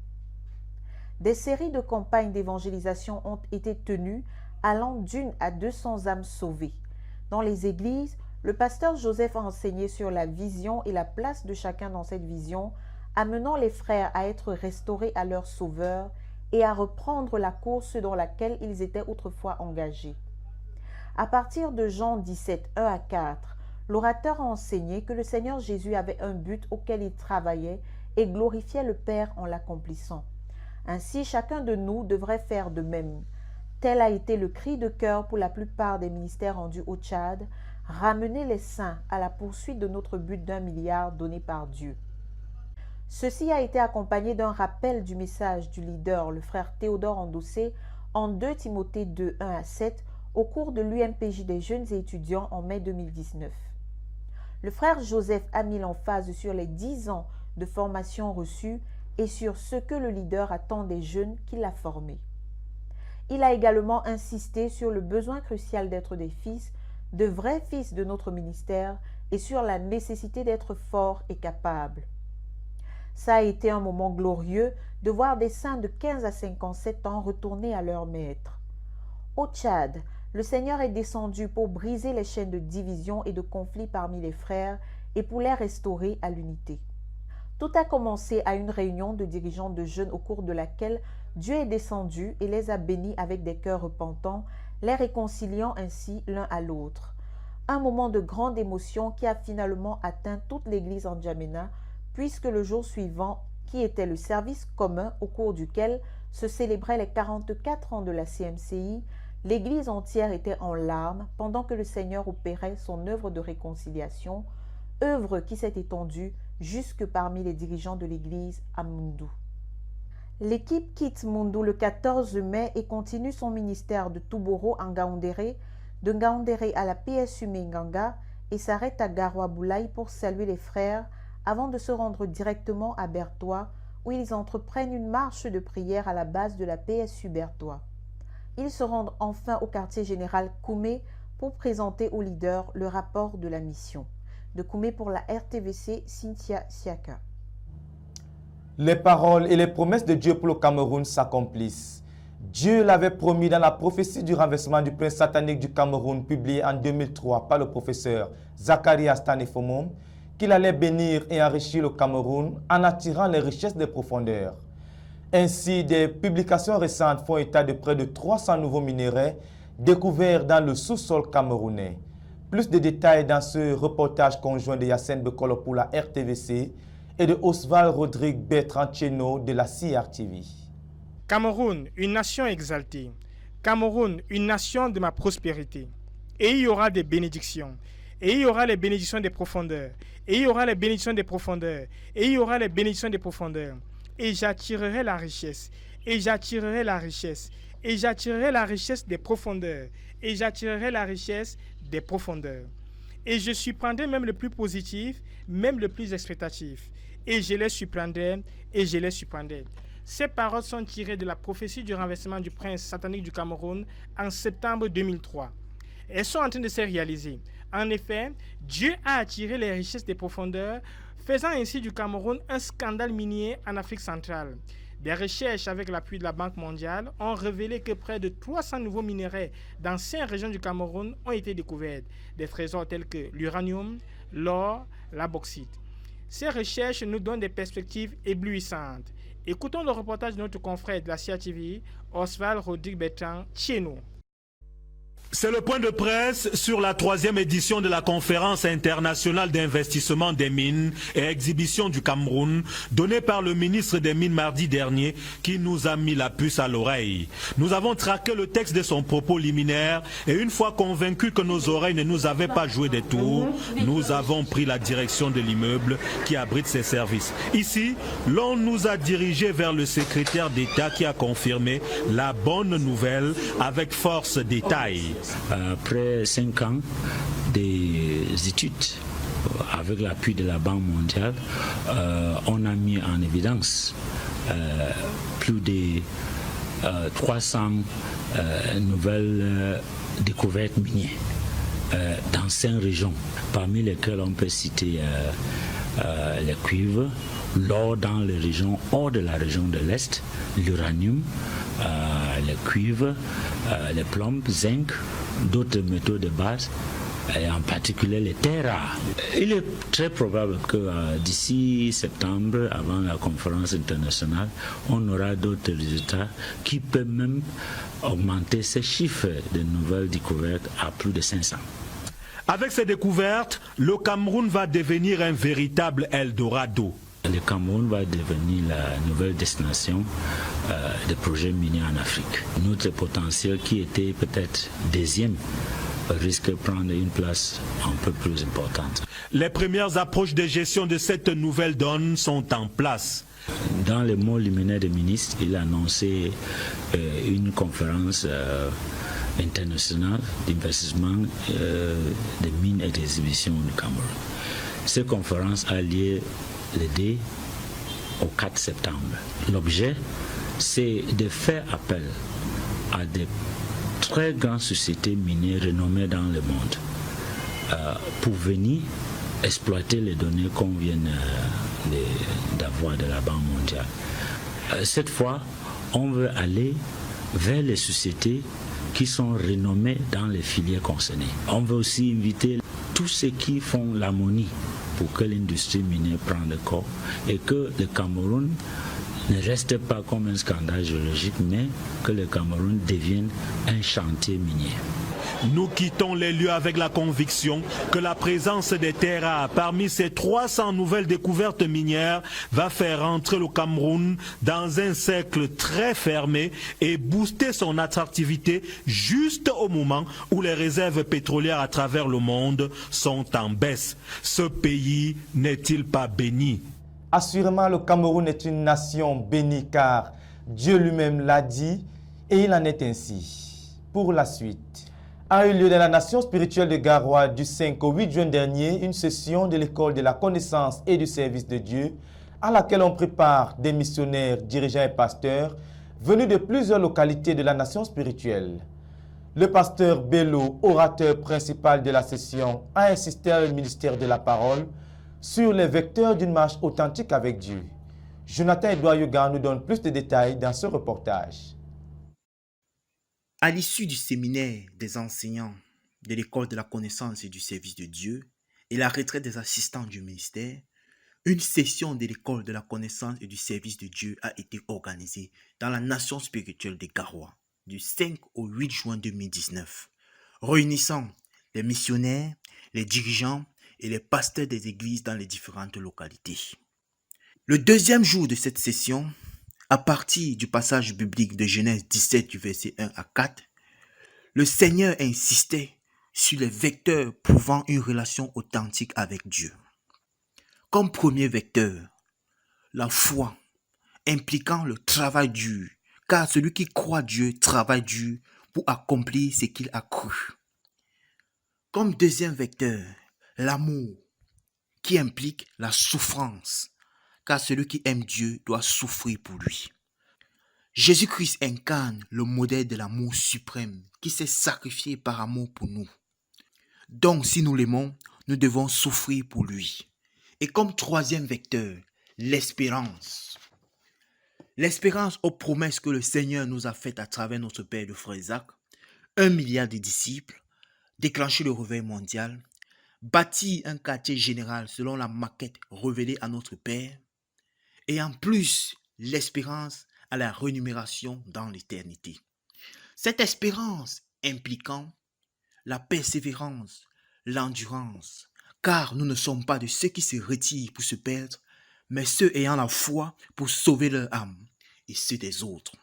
Des séries de campagnes d'évangélisation ont été tenues, allant d'1 à 200 âmes sauvées. Dans les églises, le pasteur Joseph a enseigné sur la vision et la place de chacun dans cette vision, amenant les frères à être restaurés à leur Sauveur et à reprendre la course dans laquelle ils étaient autrefois engagés. À partir de Jean 17, 1 à 4, l'orateur a enseigné que le Seigneur Jésus avait un but auquel il travaillait et glorifiait le Père en l'accomplissant. Ainsi, chacun de nous devrait faire de même. Tel a été le cri de cœur pour la plupart des ministères rendus au Tchad, ramener les saints à la poursuite de notre but d'1 milliard donné par Dieu. Ceci a été accompagné d'un rappel du message du leader, le frère Théodore Endossé, en 2 Timothée 2, 1 à 7, au cours de l'UMPJ des jeunes et étudiants en mai 2019. Le frère Joseph a mis l'emphase sur les 10 ans de formation reçue et sur ce que le leader attend des jeunes qu'il a formés. Il a également insisté sur le besoin crucial d'être des fils, de vrais fils de notre ministère et sur la nécessité d'être forts et capables. Ça a été un moment glorieux de voir des saints de 15 à 57 ans retourner à leur maître. Au Tchad, le Seigneur est descendu pour briser les chaînes de division et de conflit parmi les frères et pour les restaurer à l'unité. Tout a commencé à une réunion de dirigeants de jeunes au cours de laquelle Dieu est descendu et les a bénis avec des cœurs repentants, les réconciliant ainsi l'un à l'autre. Un moment de grande émotion qui a finalement atteint toute l'église en N'Djamena, puisque le jour suivant, qui était le service commun au cours duquel se célébraient les 44 ans de la CMCI, l'église entière était en larmes pendant que le Seigneur opérait son œuvre de réconciliation, œuvre qui s'est étendue jusque parmi les dirigeants de l'église à Moundou. L'équipe quitte Moundou le 14 mai et continue son ministère de Touboro en Ngaoundéré, de Ngaoundéré à la PSU Menganga et s'arrête à Garoua-Boulaye pour saluer les frères avant de se rendre directement à Bertois où ils entreprennent une marche de prière à la base de la PSU Bertois. Ils se rendent enfin au quartier général Koumé pour présenter aux leaders le rapport de la mission. De Koumé pour la RTVC, Cynthia Siaka. Les paroles et les promesses de Dieu pour le Cameroun s'accomplissent. Dieu l'avait promis dans la prophétie du renversement du prince satanique du Cameroun publiée en 2003 par le professeur Zacharias Tanefomom qu'il allait bénir et enrichir le Cameroun en attirant les richesses des profondeurs. Ainsi, des publications récentes font état de près de 300 nouveaux minerais découverts dans le sous-sol camerounais. Plus de détails dans ce reportage conjoint de Yacine Bekolo pour la RTVC et de Oswald Rodrigue Bertrand Tcheno de la CRTV. Cameroun, une nation exaltée. Cameroun, une nation de ma prospérité. Et il y aura des bénédictions. Et il y aura les bénédictions des profondeurs. Et il y aura les bénédictions des profondeurs. Et il y aura les bénédictions des profondeurs. Et j'attirerai la richesse. Et j'attirerai la richesse. Et j'attirerai la richesse des profondeurs. Et j'attirerai la richesse des profondeurs. Et je surprendrai même le plus positif, même le plus expectatif. Et je les surprendrai, et je les surprendrai. Ces paroles sont tirées de la prophétie du renversement du prince satanique du Cameroun en septembre 2003. Elles sont en train de se réaliser. En effet, Dieu a attiré les richesses des profondeurs, faisant ainsi du Cameroun un scandale minier en Afrique centrale. Des recherches avec l'appui de la Banque mondiale ont révélé que près de 300 nouveaux minerais dans 5 régions du Cameroun ont été découverts. Des trésors tels que l'uranium, l'or, la bauxite. Ces recherches nous donnent des perspectives éblouissantes. Écoutons le reportage de notre confrère de la CRTV, Oswald Rodrigue Bertrand Tcheno. C'est le point de presse sur la 3e édition de la conférence internationale d'investissement des mines et exhibition du Cameroun, donnée par le ministre des Mines mardi dernier, qui nous a mis la puce à l'oreille. Nous avons traqué le texte de son propos liminaire et une fois convaincus que nos oreilles ne nous avaient pas joué des tours, nous avons pris la direction de l'immeuble qui abrite ses services. Ici, l'on nous a dirigés vers le secrétaire d'État qui a confirmé la bonne nouvelle avec force détail. Après 5 ans des études avec l'appui de la Banque mondiale, on a mis en évidence plus de 300 nouvelles découvertes minières dans 5 régions, parmi lesquelles on peut citer les cuivres, l'or dans les régions hors de la région de l'Est, l'uranium, les cuivres, les plombes, zinc, d'autres métaux de base, et en particulier les terres rares. Il est très probable que d'ici septembre, avant la conférence internationale, on aura d'autres résultats qui peuvent même augmenter ces chiffres de nouvelles découvertes à plus de 500. Avec ces découvertes, le Cameroun va devenir un véritable Eldorado. Le Cameroun va devenir la nouvelle destination des projets miniers en Afrique. Notre potentiel qui était peut-être 2e risque de prendre une place un peu plus importante. Les premières approches de gestion de cette nouvelle donne sont en place. Dans le mot liminaire des ministres, il a annoncé une conférence internationale d'investissement des mines et des exhibitions du Cameroun. Cette conférence a lieu le 2 au 4 septembre. L'objet, c'est de faire appel à des très grandes sociétés minières renommées dans le monde pour venir exploiter les données qu'on vient d'avoir de la Banque mondiale. Cette fois, on veut aller vers les sociétés qui sont renommées dans les filières concernées. On veut aussi inviter tous ceux qui font l'harmonie pour que l'industrie minière prenne le corps et que le Cameroun ne reste pas comme un scandale géologique, mais que le Cameroun devienne un chantier minier. Nous quittons les lieux avec la conviction que la présence des terres rares parmi ces 300 nouvelles découvertes minières va faire entrer le Cameroun dans un cercle très fermé et booster son attractivité juste au moment où les réserves pétrolières à travers le monde sont en baisse. Ce pays n'est-il pas béni? Assurément, le Cameroun est une nation bénie car Dieu lui-même l'a dit et il en est ainsi. Pour la suite, a eu lieu dans la nation spirituelle de Garoua du 5 au 8 juin dernier une session de l'école de la connaissance et du service de Dieu à laquelle on prépare des missionnaires, dirigeants et pasteurs venus de plusieurs localités de la nation spirituelle. Le pasteur Bello, orateur principal de la session, a insisté à le ministère de la parole sur les vecteurs d'une marche authentique avec Dieu. Jonathan Edouard Yoga nous donne plus de détails dans ce reportage. À l'issue du séminaire des enseignants de l'école de la connaissance et du service de Dieu et la retraite des assistants du ministère, une session de l'école de la connaissance et du service de Dieu a été organisée dans la nation spirituelle de Garoua du 5 au 8 juin 2019, réunissant les missionnaires, les dirigeants et les pasteurs des églises dans les différentes localités. Le deuxième jour de cette session, à partir du passage biblique de Genèse 17 du verset 1 à 4, le Seigneur insistait sur les vecteurs prouvant une relation authentique avec Dieu. Comme premier vecteur, la foi, impliquant le travail dur, car celui qui croit Dieu travaille dur pour accomplir ce qu'il a cru. Comme deuxième vecteur, l'amour, qui implique la souffrance, car celui qui aime Dieu doit souffrir pour lui. Jésus-Christ incarne le modèle de l'amour suprême qui s'est sacrifié par amour pour nous. Donc, si nous l'aimons, nous devons souffrir pour lui. Et comme troisième vecteur, l'espérance. L'espérance aux promesses que le Seigneur nous a faites à travers notre Père le frère Isaac, 1 milliard de disciples, déclencher le réveil mondial, bâtir un quartier général selon la maquette révélée à notre Père, et en plus, l'espérance à la rémunération dans l'éternité. Cette espérance impliquant la persévérance, l'endurance, car nous ne sommes pas de ceux qui se retirent pour se perdre, mais ceux ayant la foi pour sauver leur âme et ceux des autres.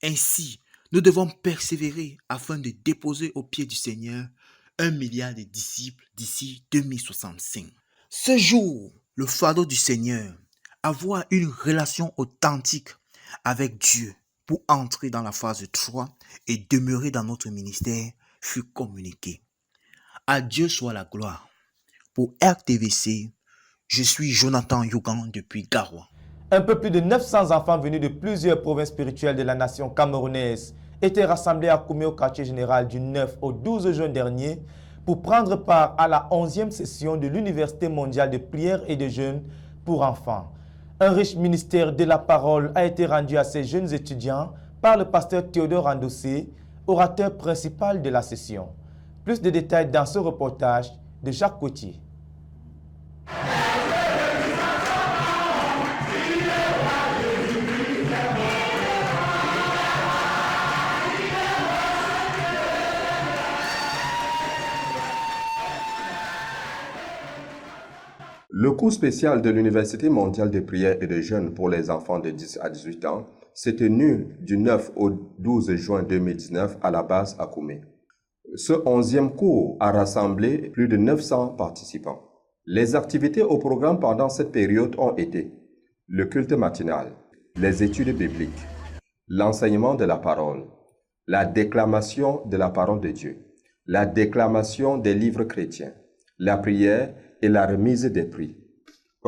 Ainsi, nous devons persévérer afin de déposer aux pieds du Seigneur 1 milliard de disciples d'ici 2065. Ce jour, le fardeau du Seigneur, avoir une relation authentique avec Dieu pour entrer dans la phase 3 et demeurer dans notre ministère fut communiqué. À Dieu soit la gloire. Pour RTVC, je suis Jonathan Yogan depuis Garoua. Un peu plus de 900 enfants venus de plusieurs provinces spirituelles de la nation camerounaise étaient rassemblés à Koumé au quartier général du 9 au 12 juin dernier pour prendre part à la 11e session de l'Université mondiale de prière et de jeûne pour enfants. Un riche ministère de la parole a été rendu à ces jeunes étudiants par le pasteur Théodore Andossé, orateur principal de la session. Plus de détails dans ce reportage de Jacques Coutier. Le cours spécial de l'Université mondiale de prière et de jeûne pour les enfants de 10 à 18 ans s'est tenu du 9 au 12 juin 2019 à la base à Koumé. Ce 11e cours a rassemblé plus de 900 participants. Les activités au programme pendant cette période ont été le culte matinal, les études bibliques, l'enseignement de la parole, la déclamation de la parole de Dieu, la déclamation des livres chrétiens, la prière et la remise des prix.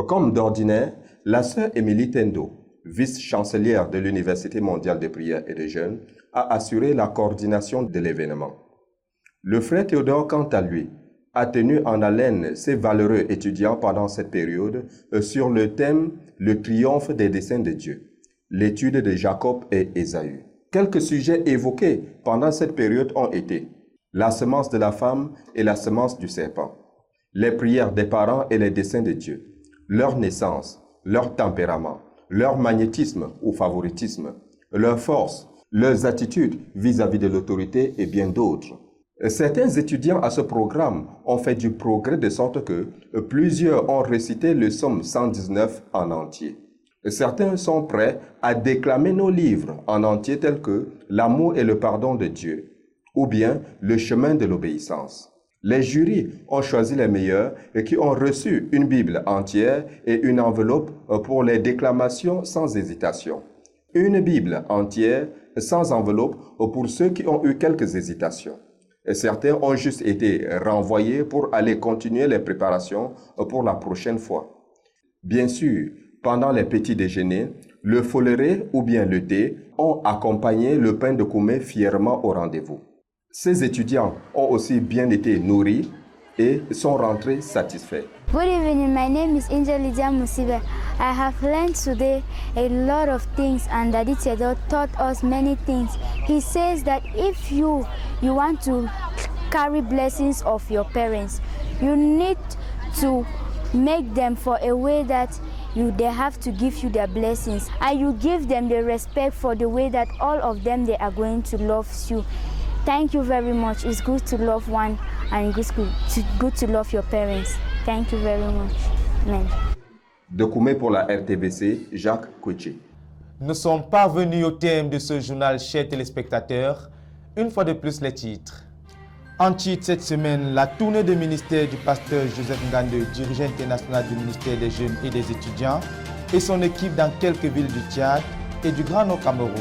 Comme d'ordinaire, la sœur Émilie Tendo, vice-chancelière de l'Université mondiale de prière et de jeûne, a assuré la coordination de l'événement. Le frère Théodore, quant à lui, a tenu en haleine ses valeureux étudiants pendant cette période sur le thème « Le triomphe des desseins de Dieu », l'étude de Jacob et Ésaü. Quelques sujets évoqués pendant cette période ont été la semence de la femme et la semence du serpent, les prières des parents et les desseins de Dieu, leur naissance, leur tempérament, leur magnétisme ou favoritisme, leur force, leurs attitudes vis-à-vis de l'autorité et bien d'autres. Certains étudiants à ce programme ont fait du progrès de sorte que plusieurs ont récité le psaume 119 en entier. Certains sont prêts à déclamer nos livres en entier tels que L'amour et le pardon de Dieu ou bien Le chemin de l'obéissance. Les jurys ont choisi les meilleurs et qui ont reçu une Bible entière et une enveloppe pour les déclamations sans hésitation. Une Bible entière sans enveloppe pour ceux qui ont eu quelques hésitations. Et certains ont juste été renvoyés pour aller continuer les préparations pour la prochaine fois. Bien sûr, pendant les petits déjeuners, le foléré ou bien le thé ont accompagné le pain de Koumé fièrement au rendez-vous. Ces étudiants ont aussi bien été nourris et sont rentrés satisfaits. Good evening, my name is Angel Lydia Musibe. I have learned today a lot of things and Daddy Theodore taught us many things. He says that if you want to carry blessings of your parents, you need to make them for a way that they have to give you their blessings and you give them the respect for the way that all of them they are going to love you. Thank you very much. It's good to love one and it's good to love your parents. Thank you very much. Amen. De Koumé pour la RTBC, Jacques Kouché. Nous sommes parvenus au thème de ce journal, chers téléspectateurs. Une fois de plus, les titres. En titre cette semaine, la tournée de ministère du pasteur Joseph Ngande, dirigeant international du ministère des Jeunes et des Étudiants, et son équipe dans quelques villes du Tchad et du Grand Nord Cameroun.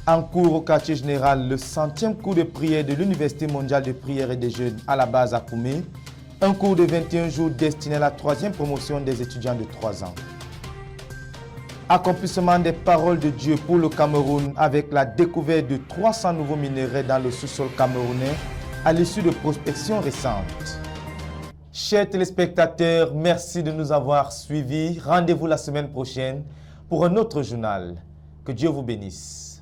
En cours au quartier général, le 100e cours de prière de l'Université mondiale de prière et des jeunes à la base à Koumé, un cours de 21 jours destiné à la 3e promotion des étudiants de 3 ans. Accomplissement des paroles de Dieu pour le Cameroun avec la découverte de 300 nouveaux minerais dans le sous-sol camerounais à l'issue de prospections récentes. Chers téléspectateurs, merci de nous avoir suivis. Rendez-vous la semaine prochaine pour un autre journal. Que Dieu vous bénisse.